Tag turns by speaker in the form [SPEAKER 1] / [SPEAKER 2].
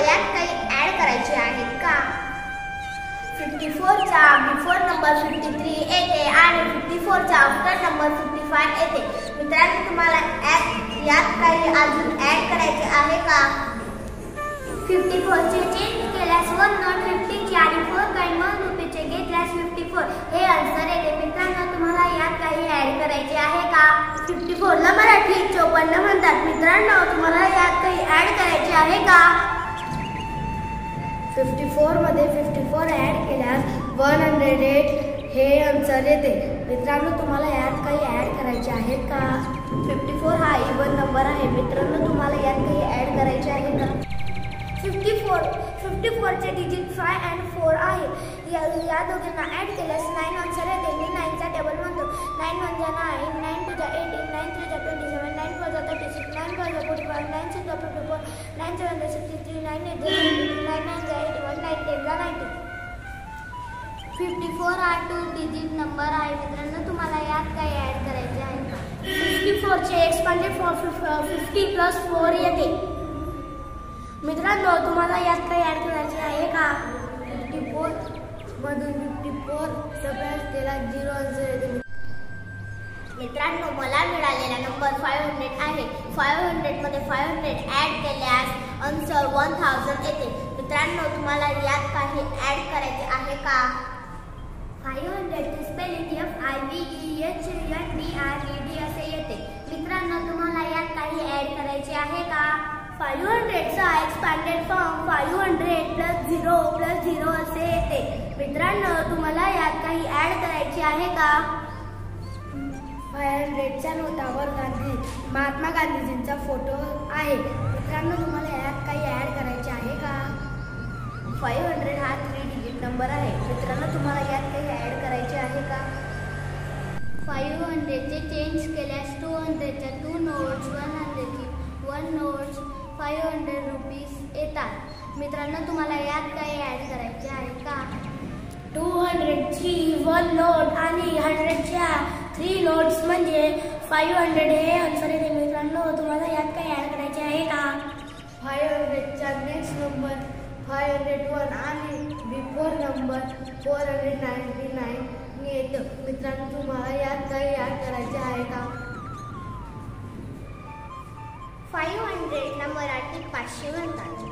[SPEAKER 1] यात काही ऍड करायचे आहेत का? 54 चा बिफोर नंबर 53 येते आणि 54 चा आफ्टर नंबर 55 येते. मित्रांनो, तुम्हाला यात काही अजून ऍड करायचे आहे का? 54 चे चेंज केल्यास 1 नॉट 50 चे आणि 4 काइन 1 रुपयाचे घेतल्यास 54 हे आन्सर येते. मित्रांनो, तुम्हाला यात काही ऍड करायचे आहे का? 54 ला मराठीत 54 म्हणतात. मित्रांनो, तुम्हाला यात काही ऍड करायचे आहे का? 54 मध्ये 54 ऍड केल्यास 108 हे आन्सर येते. मित्रांनो, तुम्हाला यात काही ऍड करायचे आहे का? 54 हा इवन नंबर आहे. मित्रांनो, तुम्हाला यात काही ऍड करायचे आहे का? 54 चे डिजिट 5 आणि 4 आहे. या दोघांना ऍड केल्यास 9 आन्सर येते. मी 9 चा टेबल म्हणतो. 9 1 जा 9, 9 2 जा 18, 9 3 जा 27, 9 4 जा 36, 9 5 जा 45, 9 6 जा 54, 9 7 जा 63, 9 8 जा 73, 9 9 जा 81, 9 10 जा 90. 54 हा 2 डिजिट नंबर आहे. मित्रांनो, तुम्हाला यात काही ऍड करायचे आहे का? 54 चे एक्सपांडेड फॉर 50 प्लस 4 येते. मित्रांनो, तुम्हाला यात काही ऍड करायचे आहे का? 54 मधून 54 सबट्रॅक्ट केला 0 आन्सर येते. मित्रांनो, मला मिळालेला नंबर 500 आहे. 500 मध्ये 500 ऍड केल्यास आन्सर 1000 येते. मित्रांनो, तुम्हाला यात काही ऍड करायचे आहे का? 500 चे स्पेलिंग FIVEHNDRED असे येते. मित्रांनो, तुम्हाला यात काही ऍड करायचे आहे का? 500 चा एक्सपांडेड फॉर्म 500 प्लस 0 प्लस 0 असे येते. मित्रांनो, तुम्हाला यात काही ऍड करायचे आहे का? 500 च्या नोटावर महात्मा गांधीजींचा फोटो आहे. मित्रांनो, तुम्हाला यात काही ऍड करायचे आहे का? 500 हा 3 डिजिट नंबर आहे. मित्रांनो, तुम्हाला यात काही ऍड करायचे आहे का? 500 चे चेंज केल्यास 200 च्या 2 नोट्स 100 ची 1 नोट्स 500 रुपीज येतात. मित्रांनो, तुम्हाला यात काही ऍड करायचे आहे का? 200 ची 1 नोट आणि 100 च्या 3 नोट्स म्हणजे 500 हे आन्सर येते. मित्रांनो, तुम्हाला यात काही ऍड करायचे आहे का? 500 चा नेक्स्ट नंबर 501 आणि बिफोर नंबर 499 येतं. मित्रांनो, तुम्हाला यात काही ऍड करायचे आहे का? 500 ला मराठीत 500 म्हणतात.